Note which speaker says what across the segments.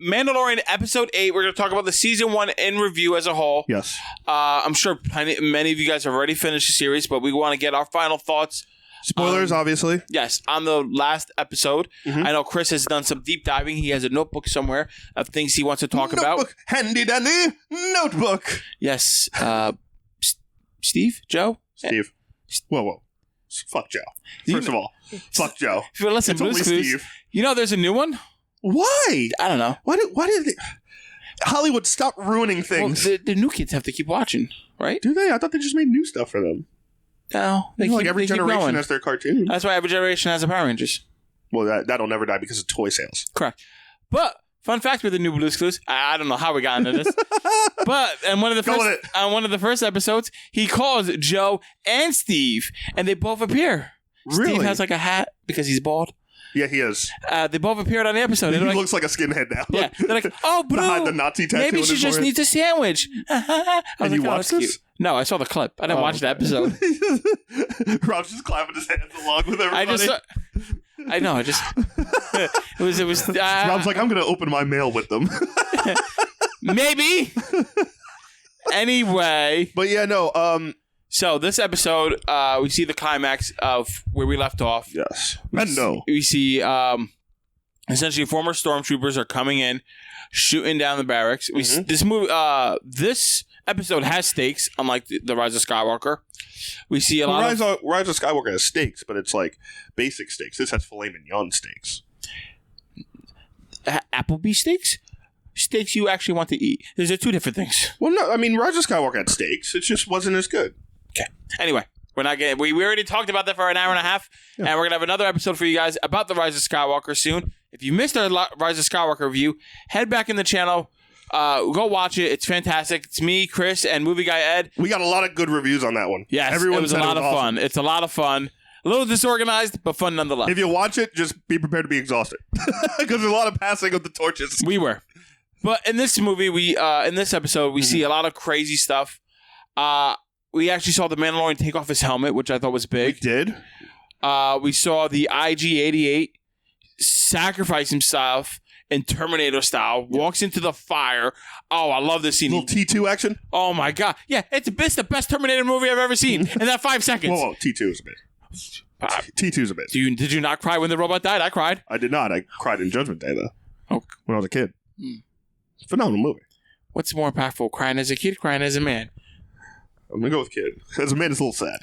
Speaker 1: Mandalorian Episode 8. We're going to talk about the Season 1 in review as a whole.
Speaker 2: Yes.
Speaker 1: I'm sure many of you guys have already finished the series, but we want to get our final thoughts.
Speaker 2: Spoilers, obviously.
Speaker 1: Yes, on the last episode.
Speaker 2: Mm-hmm.
Speaker 1: I know Chris has done some deep diving. He has a notebook somewhere of things he wants to talk about.
Speaker 2: Handy dandy notebook.
Speaker 1: Yes. Steve? Joe?
Speaker 2: Steve. Whoa. Fuck Joe. First of all, fuck Joe.
Speaker 1: If you listen,
Speaker 2: it's only Steve.
Speaker 1: You know there's a new one?
Speaker 2: Why?
Speaker 1: I don't know.
Speaker 2: Why did they... Hollywood, stop ruining things.
Speaker 1: Well, the new kids have to keep watching, right?
Speaker 2: Do they? I thought they just made new stuff for them.
Speaker 1: No.
Speaker 2: Every generation has their cartoon.
Speaker 1: That's why every generation has a Power Rangers.
Speaker 2: Well, that'll never die because of toy sales.
Speaker 1: Correct. But, fun fact with the new Blue's Clues, I don't know how we got into this, but on one of the first episodes, he calls Joe and Steve, and they both appear.
Speaker 2: Really?
Speaker 1: Steve has like a hat because he's bald.
Speaker 2: Yeah, he is.
Speaker 1: They both appeared on the episode.
Speaker 2: He looks like a skinhead now.
Speaker 1: Yeah. They're like, oh, Blue.
Speaker 2: Behind the Nazi tattoo.
Speaker 1: Maybe she just needs a sandwich.
Speaker 2: And you watched this?
Speaker 1: Cute. No, I saw the clip. I didn't watch the episode.
Speaker 2: Rob's just clapping his hands along with everybody.
Speaker 1: It was.
Speaker 2: Rob's like, I'm going to open my mail with them.
Speaker 1: Maybe. Anyway.
Speaker 2: But yeah, no.
Speaker 1: So this episode, we see the climax of where we left off.
Speaker 2: Yes.
Speaker 1: We see essentially former stormtroopers are coming in, shooting down the barracks. This episode has stakes, unlike the Rise of Skywalker. We see a lot
Speaker 2: Rise of Skywalker has stakes, but it's like basic stakes. This has filet mignon stakes.
Speaker 1: Applebee's steaks? Steaks you actually want to eat. Those are two different things.
Speaker 2: Well, no, I mean, Rise of Skywalker had steaks. It just wasn't as good.
Speaker 1: Okay. Anyway, we're not getting. We already talked about that for an hour and a half, and we're gonna have another episode for you guys about the Rise of Skywalker soon. If you missed our Rise of Skywalker review, head back in the channel. Go watch it. It's fantastic. It's me, Chris, and movie guy Ed.
Speaker 2: We got a lot of good reviews on that one.
Speaker 1: Yes, it was a lot of fun. It's a lot of fun. A little disorganized, but fun nonetheless.
Speaker 2: If you watch it, just be prepared to be exhausted because there's a lot of passing of the torches.
Speaker 1: We were, but in this movie, in this episode, we see a lot of crazy stuff. We actually saw the Mandalorian take off his helmet, which I thought was big.
Speaker 2: We did.
Speaker 1: We saw the IG-88 sacrifice himself in Terminator style, walks into the fire. Oh, I love this scene.
Speaker 2: Little T2 action?
Speaker 1: Oh, my God. Yeah, it's the best Terminator movie I've ever seen in that 5 seconds.
Speaker 2: Whoa, T2 is a bit. T2's a bit.
Speaker 1: Did you not cry when the robot died? I cried.
Speaker 2: I did not. I cried in Judgment Day, though.
Speaker 1: Oh.
Speaker 2: When I was a kid. Phenomenal movie.
Speaker 1: What's more impactful, crying as a kid, crying as a man?
Speaker 2: I'm going to go with kid. As a man, it's a little sad.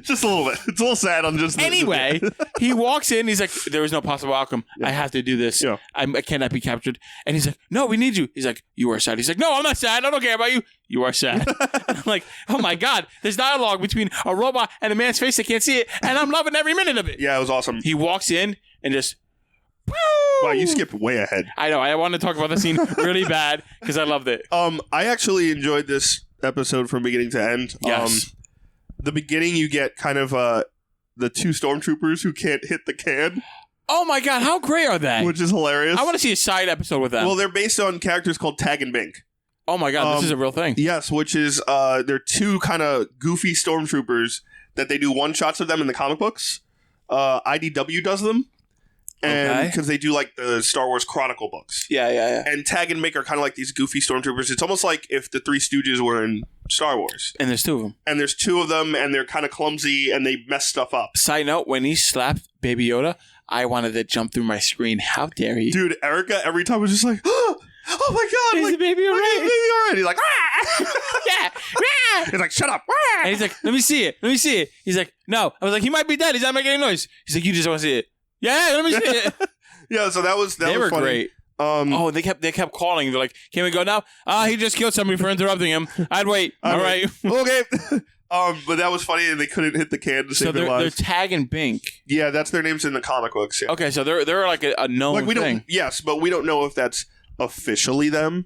Speaker 2: Just a little bit. It's a little sad on just...
Speaker 1: Anyway, he walks in. He's like, there is no possible outcome. Yeah. I have to do this. Yeah. I cannot be captured. And he's like, no, we need you. He's like, you are sad. He's like, no, I'm not sad. I don't care about you. You are sad. And I'm like, oh my God. There's dialogue between a robot and a man's face that can't see it. And I'm loving every minute of it.
Speaker 2: Yeah, it was awesome.
Speaker 1: He walks in and just...
Speaker 2: Wow, you skipped way ahead.
Speaker 1: I know. I wanted to talk about the scene really bad because I loved it.
Speaker 2: I actually enjoyed this episode from beginning to end.
Speaker 1: Yes.
Speaker 2: The beginning, you get kind of the two stormtroopers who can't hit the can.
Speaker 1: Oh my God, how great are they?
Speaker 2: Which is hilarious.
Speaker 1: I want to see a side episode with them.
Speaker 2: Well, they're based on characters called Tag and Bink.
Speaker 1: Oh my God, this is a real thing.
Speaker 2: Yes, which is they're two kind of goofy stormtroopers that they do one-shots of them in the comic books. IDW does them. And because they do like the Star Wars Chronicle books.
Speaker 1: Yeah.
Speaker 2: And Tag and Bink are kind of like these goofy stormtroopers. It's almost like if the Three Stooges were in Star Wars.
Speaker 1: And there's two of them.
Speaker 2: And there's two of them, and they're kind of clumsy, and they mess stuff up.
Speaker 1: Side note, when he slapped Baby Yoda, I wanted to jump through my screen. How dare he?
Speaker 2: Dude, Erica every time was just like, oh my God.
Speaker 1: Is the baby alright?
Speaker 2: He's like,
Speaker 1: yeah.
Speaker 2: He's like, shut up.
Speaker 1: And he's like, let me see it. He's like, no. I was like, he might be dead. He's not making any noise. He's like, you just want to see it. Yeah, let me see it.
Speaker 2: Yeah, so that was
Speaker 1: they were
Speaker 2: funny.
Speaker 1: Great. They kept calling. They're like, can we go now? He just killed somebody for interrupting him. I'd wait. All right.
Speaker 2: Okay. But that was funny, and they couldn't hit the can to save their lives.
Speaker 1: They're Tag and Bink.
Speaker 2: Yeah, that's their names in the comic books. Yeah.
Speaker 1: Okay, so they're like a known thing.
Speaker 2: Yes, but we don't know if that's officially them.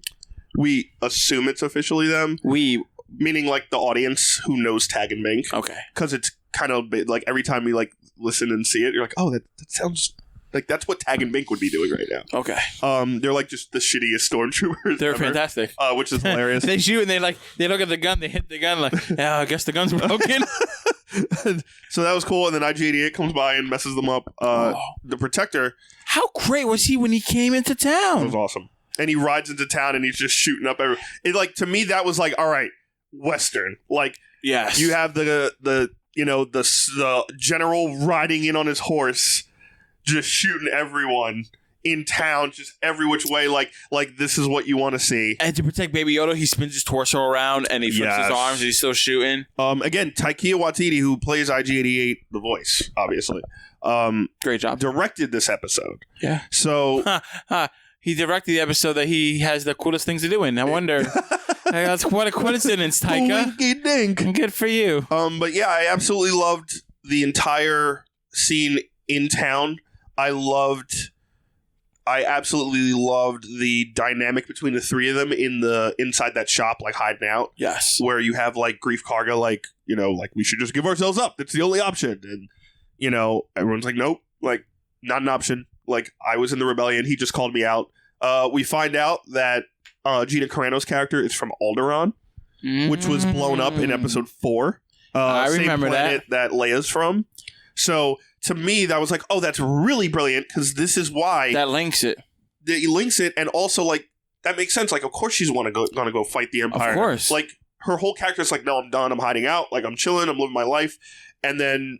Speaker 2: We assume it's officially them. Meaning like the audience who knows Tag and Bink.
Speaker 1: Okay.
Speaker 2: Because it's kind of like every time you like listen and see it, you're like, oh, that sounds... Like, that's what Tag and Bink would be doing right now.
Speaker 1: Okay.
Speaker 2: They're like just the shittiest stormtroopers.
Speaker 1: They're ever, fantastic.
Speaker 2: Which is hilarious.
Speaker 1: They shoot and they look at the gun, they hit the gun like, yeah, I guess the gun's broken.
Speaker 2: So that was cool. And then IG-88 comes by and messes them up. The Protector.
Speaker 1: How great was he when he came into town?
Speaker 2: It was awesome. And he rides into town and he's just shooting up everyone. It, like, to me, that was like, all right, Western. Like,
Speaker 1: yes,
Speaker 2: you have the general riding in on his horse, just shooting everyone in town, just every which way. Like this is what you want to see.
Speaker 1: And to protect Baby Yoda, he spins his torso around and he flips his arms and he's still shooting.
Speaker 2: Again, Taika Waititi, who plays IG-88, the voice, obviously.
Speaker 1: Great job.
Speaker 2: Directed this episode.
Speaker 1: Yeah.
Speaker 2: So
Speaker 1: he directed the episode that he has the coolest things to do in. I wonder. That's what a coincidence, Taika.
Speaker 2: Winky dink.
Speaker 1: Good for you.
Speaker 2: But yeah, I absolutely loved the entire scene in town. I absolutely loved the dynamic between the three of them inside that shop, like hiding out.
Speaker 1: Yes.
Speaker 2: Where you have like Grief Karga, like, like we should just give ourselves up. That's the only option. And, everyone's like, nope, like not an option. Like I was in the rebellion. He just called me out. We find out that Gina Carano's character is from Alderaan, which was blown up in episode 4.
Speaker 1: I remember
Speaker 2: same planet that Leia's from. So to me, that was like, oh, that's really brilliant because this is why
Speaker 1: that links it.
Speaker 2: He links it, and also like that makes sense. Like, of course, she's gonna go fight the Empire.
Speaker 1: Of course,
Speaker 2: like her whole character is like, no, I'm done. I'm hiding out. Like I'm chilling. I'm living my life. And then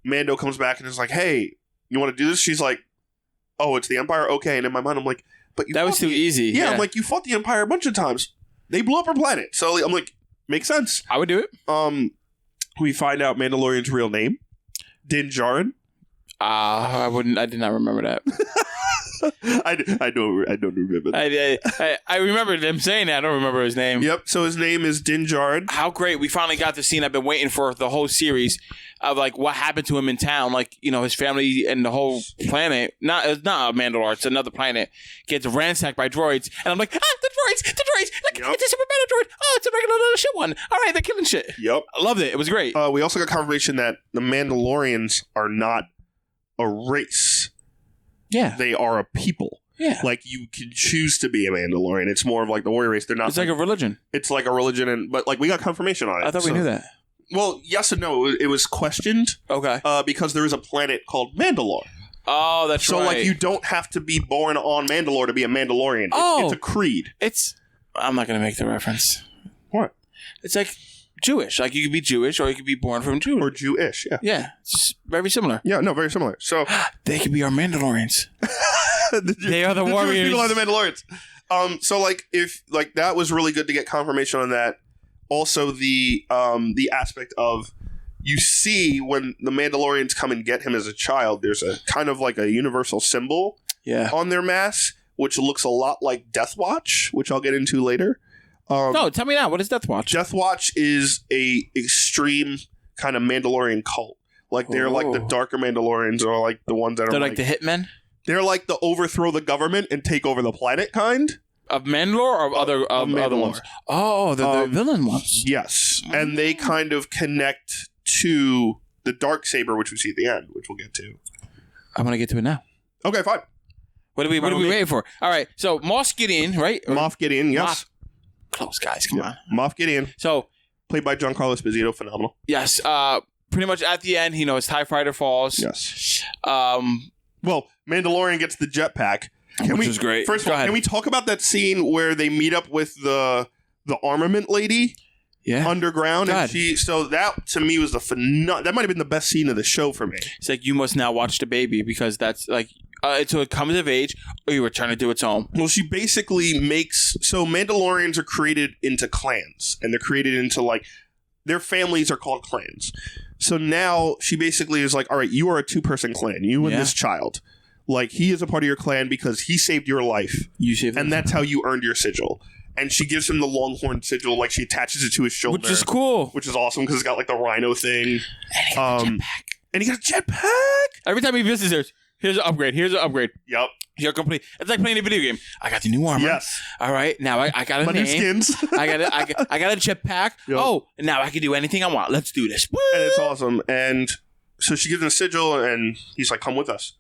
Speaker 2: Mando comes back and is like, hey, you want to do this? She's like, oh, it's the Empire. Okay. And in my mind, I'm like, but
Speaker 1: that was too easy.
Speaker 2: Yeah, I'm like, you fought the Empire a bunch of times. They blew up our planet. So I'm like, makes sense.
Speaker 1: I would do it.
Speaker 2: We find out Mandalorian's real name, Din Djarin.
Speaker 1: I did not remember that.
Speaker 2: I don't remember that.
Speaker 1: I remember them saying that. I don't remember his name.
Speaker 2: Yep. So his name is Din Djarin.
Speaker 1: How great. We finally got the scene I've been waiting for the whole series of like what happened to him in town. Like, his family and the whole planet. It's not Mandalore. It's another planet. Gets ransacked by droids. And I'm like, the droids. Like, It's a super battle droid. Oh, it's a regular little shit one. All right, they're killing shit.
Speaker 2: Yep.
Speaker 1: I loved it. It was great.
Speaker 2: We also got confirmation that the Mandalorians are not a race.
Speaker 1: Yeah.
Speaker 2: They are a people.
Speaker 1: Yeah.
Speaker 2: Like, you can choose to be a Mandalorian. It's more of like the warrior race. They're not.
Speaker 1: It's like a religion.
Speaker 2: It's like a religion, but like we got confirmation on it.
Speaker 1: I thought we knew that.
Speaker 2: Well, yes and no. It was questioned.
Speaker 1: Okay.
Speaker 2: Because there is a planet called Mandalore.
Speaker 1: Oh, that's right.
Speaker 2: So, like, you don't have to be born on Mandalore to be a Mandalorian. It's a creed.
Speaker 1: I'm not going to make the reference.
Speaker 2: What?
Speaker 1: It's like Jewish. Like, you could be Jewish or you could be born from Jew.
Speaker 2: Or Jewish, yeah.
Speaker 1: Yeah. It's very similar.
Speaker 2: Yeah, no, very similar. So
Speaker 1: they could be our Mandalorians. They are the warriors.
Speaker 2: People are the Mandalorians. So, like, if, like, that was really good to get confirmation on that. Also, the aspect of you see when the Mandalorians come and get him as a child, there's a kind of like a universal symbol on their mask, which looks a lot like Death Watch, which I'll get into later.
Speaker 1: No, tell me now. What is Death Watch?
Speaker 2: Death Watch is a extreme kind of Mandalorian cult. Like, they're like the darker Mandalorians, or like the ones that
Speaker 1: they're
Speaker 2: are
Speaker 1: like the hitmen?
Speaker 2: They're like the overthrow the government and take over the planet kind.
Speaker 1: Of Mandalore or of other ones? Oh, the villain ones.
Speaker 2: Yes. And they kind of connect to the Darksaber, which we see at the end, which we'll get to.
Speaker 1: I want to get to it now.
Speaker 2: Okay, fine.
Speaker 1: What are we waiting for? All right. So, Moff Gideon, right?
Speaker 2: Moff Gideon, yes.
Speaker 1: Close, guys. Come on.
Speaker 2: Moff Gideon.
Speaker 1: So,
Speaker 2: played by Giancarlo Esposito. Phenomenal.
Speaker 1: Yes. Pretty much at the end, his TIE fighter falls.
Speaker 2: Yes. Well, Mandalorian gets the jetpack.
Speaker 1: Which is great.
Speaker 2: First of all, can we talk about that scene where they meet up with the armament lady?
Speaker 1: Yeah.
Speaker 2: Underground. And so that to me was that might have been the best scene of the show for me.
Speaker 1: It's like, you must now watch the baby, because that's like so it comes of age or you return it to its home.
Speaker 2: Well, she basically so Mandalorians are created into clans, and they're created into like their families are called clans. So now she basically is like, all right, you are a 2-person clan, you and this child. Like, he is a part of your clan because he saved your life.
Speaker 1: You saved
Speaker 2: and that's how you earned your sigil. And she gives him the Longhorn sigil, like she attaches it to his shoulder.
Speaker 1: Which is cool.
Speaker 2: Which is awesome because it's got like the rhino thing. And he got a jetpack.
Speaker 1: Every time he visits, here's an upgrade.
Speaker 2: Yep.
Speaker 1: You're complete. It's like playing a video game. I got the new armor.
Speaker 2: Yes.
Speaker 1: All right. Now I got a name.
Speaker 2: New skins.
Speaker 1: I got a jetpack. Yep. Oh, now I can do anything I want. Let's do this. Woo!
Speaker 2: And it's awesome. And so she gives him a sigil, and he's like, "Come with us.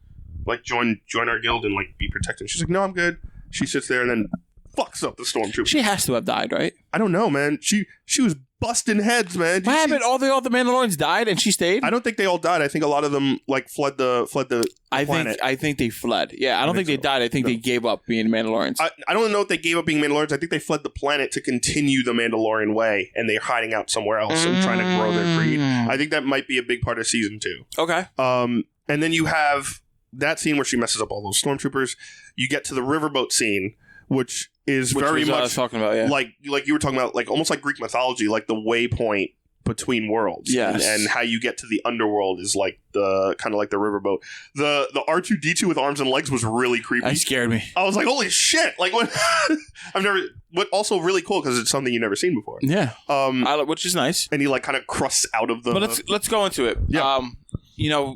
Speaker 2: Like, join our guild and like be protected." She's like, "No, I'm good." She sits there and then fucks up the stormtrooper.
Speaker 1: She has to have died, right?
Speaker 2: I don't know, man. She was busting heads, man.
Speaker 1: What happened? All the Mandalorians died, and she stayed.
Speaker 2: I don't think they all died. I think a lot of them like fled the planet.
Speaker 1: I think they fled. Yeah, I don't think they died. I think they gave up being Mandalorians.
Speaker 2: I don't know if they gave up being Mandalorians. I think they fled the planet to continue the Mandalorian way, and they're hiding out somewhere else and trying to grow their creed. I think that might be a big part of season 2.
Speaker 1: Okay.
Speaker 2: And then you have that scene where she messes up all those stormtroopers. You get to the riverboat scene, which very much I was
Speaker 1: talking about, yeah.
Speaker 2: like you were talking about, like almost like Greek mythology, like the waypoint between worlds.
Speaker 1: Yes.
Speaker 2: And how you get to the underworld is like the kind of like the riverboat. The R2-D2 with arms and legs was really creepy.
Speaker 1: That scared me.
Speaker 2: I was like, holy shit! Like what? But also really cool because it's something you've never seen before.
Speaker 1: Yeah. Which is nice.
Speaker 2: And he like kind of crusts out of the.
Speaker 1: But let's go into it.
Speaker 2: Yeah.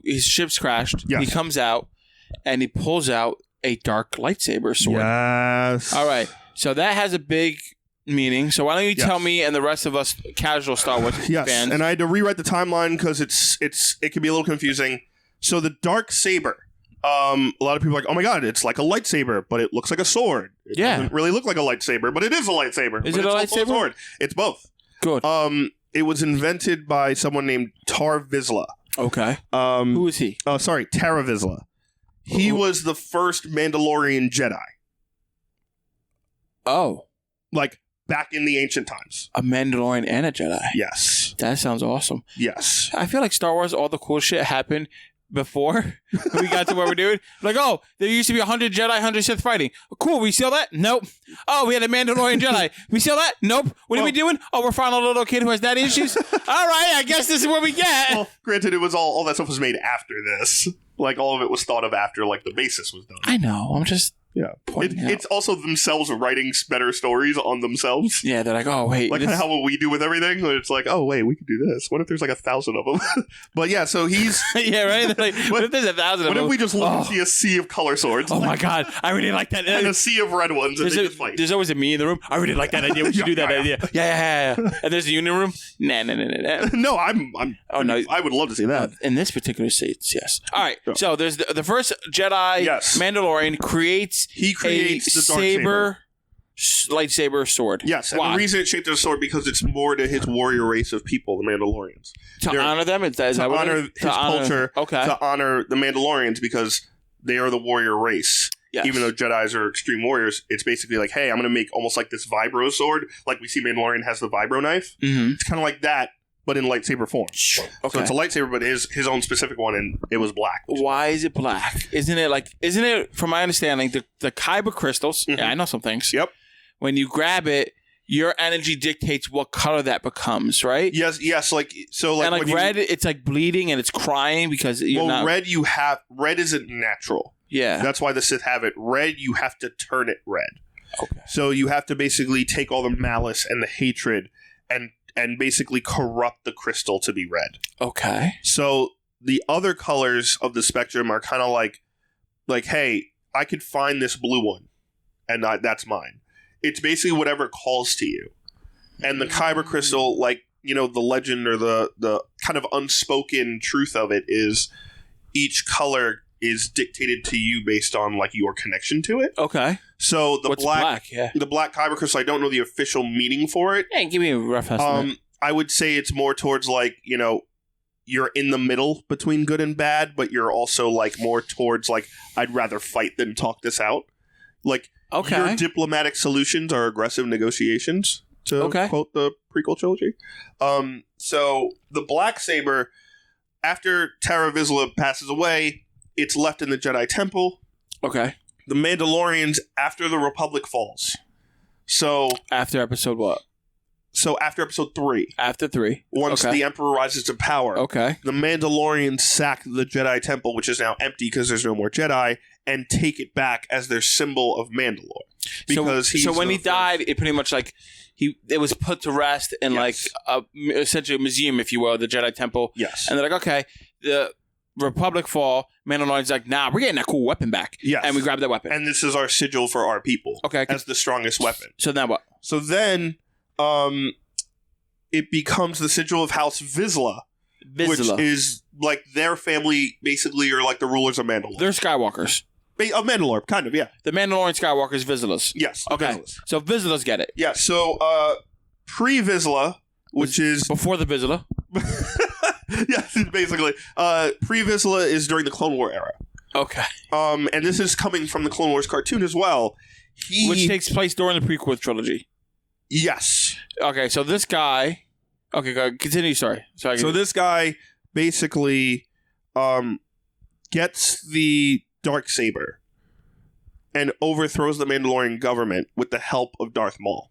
Speaker 1: His ship's crashed.
Speaker 2: Yes.
Speaker 1: He comes out and he pulls out a dark lightsaber sword.
Speaker 2: Yes.
Speaker 1: All right. So that has a big meaning. So why don't you tell me and the rest of us casual Star Wars fans?
Speaker 2: And I had to rewrite the timeline because it can be a little confusing. So the dark saber, a lot of people are like, oh my god, it's like a lightsaber, but it looks like a sword. It doesn't really look like a lightsaber, but it is a lightsaber.
Speaker 1: Is it a lightsaber?
Speaker 2: Sword. It's both.
Speaker 1: Good.
Speaker 2: It was invented by someone named Tar Vizsla.
Speaker 1: Okay. Who is he?
Speaker 2: Tara Vizsla. He was the first Mandalorian Jedi.
Speaker 1: Oh.
Speaker 2: Like, back in the ancient times.
Speaker 1: A Mandalorian and a Jedi.
Speaker 2: Yes.
Speaker 1: That sounds awesome.
Speaker 2: Yes.
Speaker 1: I feel like Star Wars, all the cool shit happened before we got to where we're doing. Like, oh, there used to be 100 Jedi, 100 Sith fighting. Cool, we see that? Nope. Oh, we had a Mandalorian Jedi. We see that? Nope. What are we doing? Oh, we're finding a little kid who has daddy issues? All right, I guess this is what we get.
Speaker 2: Well, granted, it was all that stuff was made after this. Like, all of it was thought of after, like, the basis was done.
Speaker 1: I know. I'm just...
Speaker 2: Yeah. It's also themselves writing better stories on themselves.
Speaker 1: Yeah, they're like, oh, wait.
Speaker 2: Like how we do with everything. It's like, oh, wait, we could do this. What if there's like 1,000 of them? But yeah, so he's...
Speaker 1: yeah, right? They're like, what if there's 1,000 of them?
Speaker 2: What if we just look and see a sea of color swords?
Speaker 1: Oh, my God. I really like that.
Speaker 2: And a sea of red ones. And they just fight.
Speaker 1: There's always a me in the room. I really like that idea. We should do that idea. Yeah. And there's a union room. Nah.
Speaker 2: No, I would love to see that.
Speaker 1: In this particular state, yes. All right. So there's the first Jedi Mandalorian creates the dark lightsaber sword.
Speaker 2: Yes, and the reason it's shaped as a sword because it's more to his warrior race of people, the Mandalorians.
Speaker 1: To honor them? To
Speaker 2: honor his culture. Okay. To honor the Mandalorians because they are the warrior race. Yes. Even though Jedis are extreme warriors, it's basically like, hey, I'm going to make almost like this vibro sword. Like we see Mandalorian has the vibro knife. Mm-hmm. It's kind of like that, but in lightsaber form. Okay. So it's a lightsaber, but his own specific one, and it was black.
Speaker 1: Why is it black? Isn't it, from my understanding, the kyber crystals, I know some things.
Speaker 2: Yep.
Speaker 1: When you grab it, your energy dictates what color that becomes, right?
Speaker 2: Yes. And
Speaker 1: like red, it's like bleeding and it's crying because
Speaker 2: red isn't natural.
Speaker 1: Yeah.
Speaker 2: That's why the Sith have it. Red, you have to turn it red.
Speaker 1: Okay.
Speaker 2: So you have to basically take all the malice and the hatred and basically corrupt the crystal to be red.
Speaker 1: Okay.
Speaker 2: So the other colors of the spectrum are kind of like, hey, I could find this blue one, and that's mine. It's basically whatever calls to you. And the kyber crystal, like, you know, the legend or the kind of unspoken truth of it is each color is dictated to you based on, like, your connection to it.
Speaker 1: Okay.
Speaker 2: So the
Speaker 1: What's black? Yeah.
Speaker 2: The black kyber crystal, I don't know the official meaning for it.
Speaker 1: Hey, give me a rough estimate.
Speaker 2: I would say it's more towards, like, you know, you're in the middle between good and bad, but you're also, like, more towards, like, I'd rather fight than talk this out. Like, your diplomatic solutions are aggressive negotiations, to quote the prequel trilogy. So the black saber, after Tara Vizsla passes away, it's left in the Jedi Temple.
Speaker 1: Okay.
Speaker 2: The Mandalorians, after the Republic falls. So
Speaker 1: after episode what?
Speaker 2: So after episode 3.
Speaker 1: After 3.
Speaker 2: Once the Emperor rises to power.
Speaker 1: Okay.
Speaker 2: The Mandalorians sack the Jedi Temple, which is now empty because there's no more Jedi, and take it back as their symbol of Mandalore. Because
Speaker 1: so when he died, it pretty much like it was put to rest in like essentially a museum, if you will, the Jedi Temple.
Speaker 2: Yes.
Speaker 1: And they're like, okay, the Republic fall, Mandalorian's like, nah, we're getting that cool weapon back.
Speaker 2: Yes.
Speaker 1: And we grab that weapon.
Speaker 2: And this is our sigil for our people.
Speaker 1: Okay.
Speaker 2: As the strongest weapon.
Speaker 1: So then what?
Speaker 2: So then it becomes the sigil of House Vizsla. Which is like their family basically are like the rulers of Mandalore.
Speaker 1: They're Skywalkers.
Speaker 2: Of Mandalore, kind of, yeah.
Speaker 1: The Mandalorian Skywalkers, Vizslas.
Speaker 2: Yes.
Speaker 1: Okay.
Speaker 2: Vizslas.
Speaker 1: So Vizslas get it.
Speaker 2: Yeah, so pre-Vizsla, which is
Speaker 1: before the Vizsla.
Speaker 2: Yes, basically. Pre-Vizsla is during the Clone War era.
Speaker 1: Okay.
Speaker 2: And this is coming from the Clone Wars cartoon as well.
Speaker 1: Which takes place during the prequel trilogy.
Speaker 2: Yes.
Speaker 1: Okay, so this guy... Okay, go ahead. Continue, sorry.
Speaker 2: So this guy basically gets the Darksaber and overthrows the Mandalorian government with the help of Darth Maul.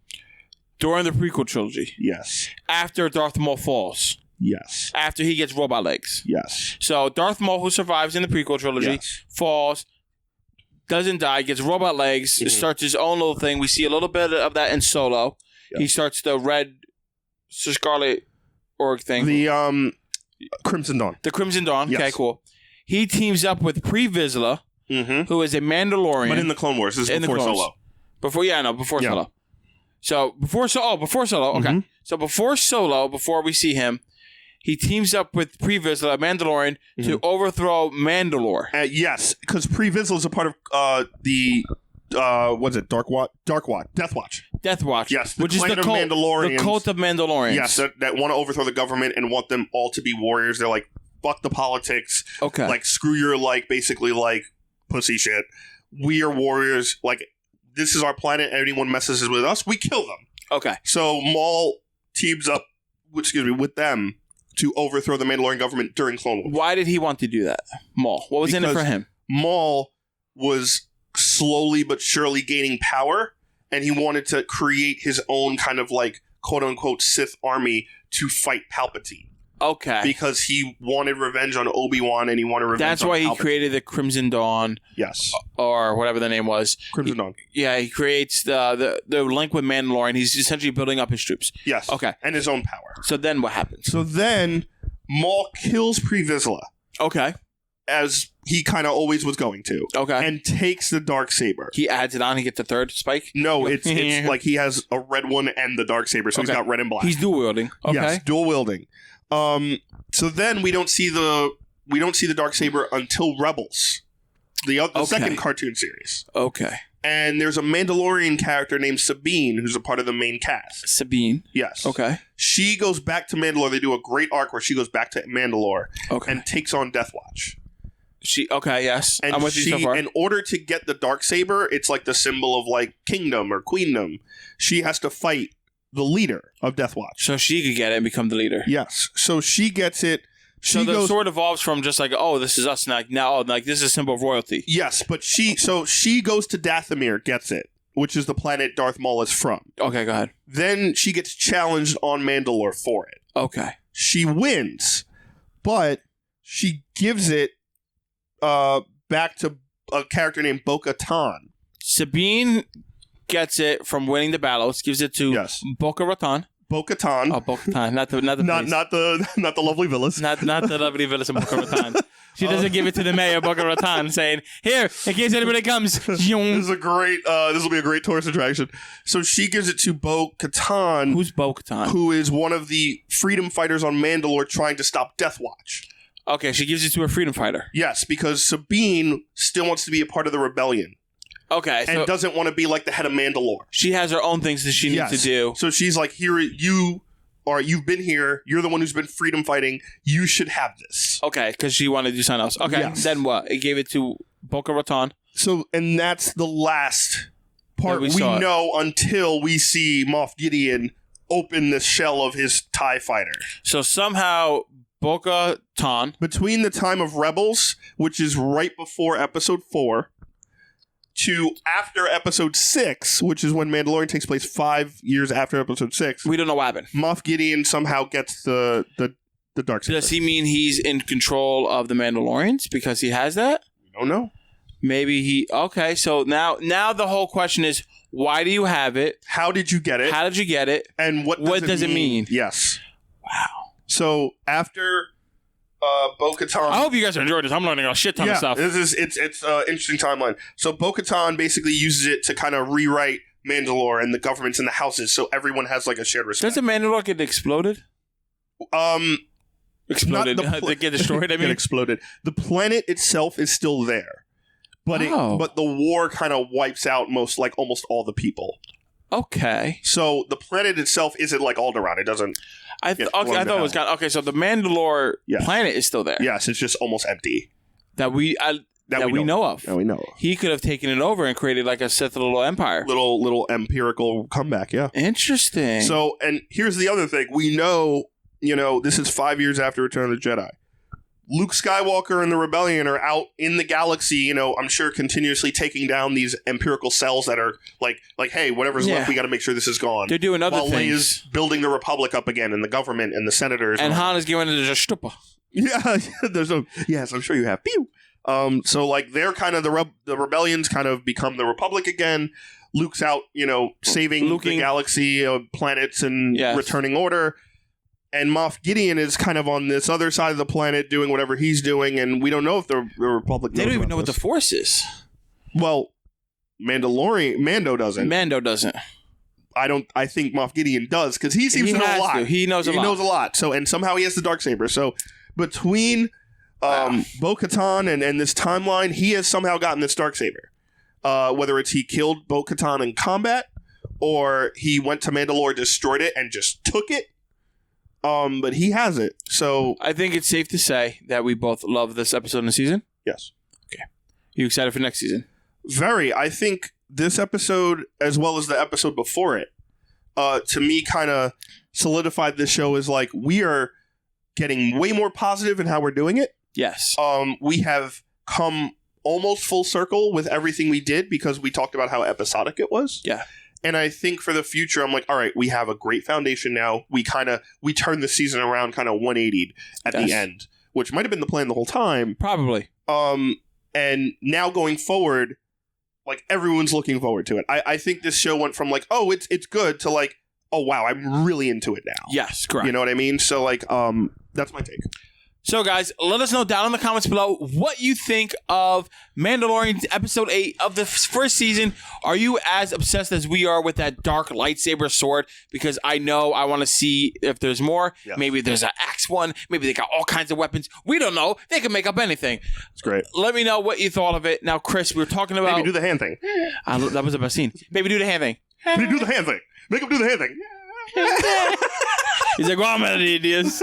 Speaker 1: During the prequel trilogy?
Speaker 2: Yes.
Speaker 1: After Darth Maul falls?
Speaker 2: Yes.
Speaker 1: After he gets robot legs?
Speaker 2: Yes.
Speaker 1: So Darth Maul, who survives in the prequel trilogy, falls, doesn't die, gets robot legs, starts his own little thing. We see a little bit of that in Solo. Yep. He starts the red Scarlet org thing.
Speaker 2: The Crimson Dawn.
Speaker 1: The Crimson Dawn.
Speaker 2: Yes.
Speaker 1: Okay, cool. He teams up with Pre-Vizsla, who is a Mandalorian.
Speaker 2: But in the Clone Wars. This is before Solo.
Speaker 1: Before Solo. So, before Solo. Okay. So, before Solo, before we see him, he teams up with Pre-Vizsla, a Mandalorian, to overthrow Mandalore.
Speaker 2: Yes, because Pre-Vizsla is a part of the... what's it? Death Watch.
Speaker 1: Death Watch.
Speaker 2: Yes,
Speaker 1: which is the cult,
Speaker 2: Mandalorians.
Speaker 1: The cult of Mandalorians.
Speaker 2: Yes, that want to overthrow the government and want them all to be warriors. They're like, fuck the politics.
Speaker 1: Okay.
Speaker 2: Like, screw your, basically, pussy shit. We are warriors. This is our planet. Anyone messes with us, we kill them.
Speaker 1: Okay.
Speaker 2: So Maul teams up, with them to overthrow the Mandalorian government during Clone Wars.
Speaker 1: Why did he want to do that, Maul? What was in it for him?
Speaker 2: Maul was slowly but surely gaining power, and he wanted to create his own kind of quote-unquote Sith army to fight Palpatine.
Speaker 1: Okay.
Speaker 2: Because he wanted revenge on Obi-Wan, and he wanted revenge on Palpatine.
Speaker 1: That's why he created the Crimson Dawn.
Speaker 2: Yes.
Speaker 1: Or whatever the name was.
Speaker 2: Crimson Dawn.
Speaker 1: Yeah, he creates the link with Mandalorian. He's essentially building up his troops.
Speaker 2: Yes.
Speaker 1: Okay.
Speaker 2: And his own power.
Speaker 1: So then what happens?
Speaker 2: So then Maul kills Pre-Vizsla.
Speaker 1: Okay.
Speaker 2: As he kind of always was going to.
Speaker 1: Okay.
Speaker 2: And takes the Darksaber.
Speaker 1: He adds it on. He gets the third spike?
Speaker 2: No, it's like he has a red one and the Darksaber, so he's got red and black.
Speaker 1: He's dual wielding. Okay.
Speaker 2: Yes, dual wielding. So then we don't see the Darksaber until Rebels, the second cartoon series.
Speaker 1: Okay.
Speaker 2: And there's a Mandalorian character named Sabine who's a part of the main cast.
Speaker 1: Sabine.
Speaker 2: Yes.
Speaker 1: Okay.
Speaker 2: She goes back to Mandalore. They do a great arc where she goes back to Mandalore and takes on Death Watch.
Speaker 1: Yes.
Speaker 2: And
Speaker 1: I'm with you so far.
Speaker 2: In order to get the Darksaber, it's like the symbol of kingdom or queendom. She has to fight the leader of Death Watch.
Speaker 1: So she could get it and become the leader.
Speaker 2: Yes. So she gets it.
Speaker 1: So the sword evolves from just this is us now. This is a symbol of royalty.
Speaker 2: Yes, but she goes to Dathomir, gets it, which is the planet Darth Maul is from.
Speaker 1: Okay, go ahead.
Speaker 2: Then she gets challenged on Mandalore for it.
Speaker 1: Okay.
Speaker 2: She wins, but she gives it back to a character named Bo-Katan.
Speaker 1: Sabine gets it from winning the battles, gives it to Bo-Katan.
Speaker 2: Bo-Katan.
Speaker 1: Oh, Bo-Katan, not
Speaker 2: the lovely villas.
Speaker 1: Not the lovely villas of Bo-Katan. She doesn't give it to the mayor, Bo-Katan, saying, "Here, in case anybody comes."
Speaker 2: This is a great. This will be a great tourist attraction. So she gives it to Bo-Katan.
Speaker 1: Who's Bo-Katan?
Speaker 2: Who is one of the freedom fighters on Mandalore trying to stop Death Watch.
Speaker 1: Okay, she gives it to a freedom fighter.
Speaker 2: Yes, because Sabine still wants to be a part of the rebellion.
Speaker 1: Okay,
Speaker 2: and doesn't want to be like the head of Mandalore.
Speaker 1: She has her own things that she needs to do.
Speaker 2: So she's like, "Here, you've been here. You're the one who's been freedom fighting. You should have this."
Speaker 1: Okay, because she wanted to do something else. Okay, then what? It gave it to Bo-Katan.
Speaker 2: So, and that's the last part we know until we see Moff Gideon open the shell of his TIE fighter.
Speaker 1: So somehow Bo-Katan,
Speaker 2: between the time of Rebels, which is right before Episode 4, to after Episode 6, which is when Mandalorian takes place 5 years after Episode 6.
Speaker 1: We don't know what happened.
Speaker 2: Moff Gideon somehow gets the Darksaber.
Speaker 1: Does he mean he's in control of the Mandalorians because he has that?
Speaker 2: We don't know.
Speaker 1: Maybe he... Okay, so now the whole question is, why do you have it?
Speaker 2: How did you get it?
Speaker 1: How did you get it?
Speaker 2: And what does it mean? Yes.
Speaker 1: Wow.
Speaker 2: So after... Bo-Katan.
Speaker 1: I hope you guys are enjoying this. I'm learning a shit ton of stuff.
Speaker 2: It's an interesting timeline. So Bo-Katan basically uses it to kind of rewrite Mandalore and the governments and the houses, so everyone has a shared respect.
Speaker 1: Does the Mandalore get exploded? Exploded. They get destroyed. I mean,
Speaker 2: get exploded. The planet itself is still there, but but the war kind of wipes out almost all the people.
Speaker 1: Okay.
Speaker 2: So the planet itself isn't like Alderaan. It doesn't.
Speaker 1: I thought it was gone. Okay, so the Mandalore planet is still there.
Speaker 2: Yes, it's just almost empty.
Speaker 1: That we know of.
Speaker 2: That we know of.
Speaker 1: He could have taken it over and created like a Sith little empire.
Speaker 2: Little empirical comeback, yeah.
Speaker 1: Interesting.
Speaker 2: So, and here's the other thing. We know, this is 5 years after Return of the Jedi. Luke Skywalker and the Rebellion are out in the galaxy, I'm sure continuously taking down these empirical cells that are like, hey, whatever's left, we got to make sure this is gone.
Speaker 1: They're doing other things. While
Speaker 2: Leia's building the Republic up again, and the government and the senators.
Speaker 1: And Han is giving it a stupa.
Speaker 2: Yeah, yes, I'm sure you have. Pew! So like they're kind of the Rebellion's kind of become the Republic again. Luke's out, saving the galaxy, planets, and returning order. And Moff Gideon is kind of on this other side of the planet doing whatever he's doing, and we don't know if the Republic knows.
Speaker 1: They don't even know what the Force is.
Speaker 2: Well, Mando doesn't.
Speaker 1: Mando doesn't.
Speaker 2: I think Moff Gideon does, because he seems to know a lot.
Speaker 1: He knows a lot.
Speaker 2: He knows a lot. So, and somehow he has the Darksaber. So between Bo-Katan and this timeline, he has somehow gotten this Darksaber. Whether it's he killed Bo-Katan in combat, or he went to Mandalore, destroyed it, and just took it. But he has it. So
Speaker 1: I think it's safe to say that we both love this episode in the season.
Speaker 2: Yes.
Speaker 1: Okay. You excited for next season?
Speaker 2: Very. I think this episode, as well as the episode before it, to me kind of solidified this show as like we are getting way more positive in how we're doing it.
Speaker 1: Yes.
Speaker 2: We have come almost full circle with everything we did because we talked about how episodic it was.
Speaker 1: Yeah.
Speaker 2: And I think for the future, I'm like, all right, we have a great foundation now. We turned the season around kind of 180'd at the end, which might have been the plan the whole time.
Speaker 1: Probably.
Speaker 2: And now going forward, like everyone's looking forward to it. I think this show went from like, oh, it's good to like, oh, wow, I'm really into it now.
Speaker 1: Yes, correct.
Speaker 2: You know what I mean? So like, that's my take.
Speaker 1: So, guys, let us know down in the comments below what you think of Mandalorian Episode 8 of the first season. Are you as obsessed as we are with that dark lightsaber sword? Because I know I want to see if there's more. Yes. Maybe there's an axe one. Maybe they got all kinds of weapons. We don't know. They can make up anything.
Speaker 2: It's great.
Speaker 1: Let me know what you thought of it. Now, Chris, we were talking about...
Speaker 2: Baby, do the hand thing.
Speaker 1: That was the best scene. Baby, do the hand thing.
Speaker 2: Baby, do the hand thing. Make him do the hand thing.
Speaker 1: He's like, well, I'm out of ideas.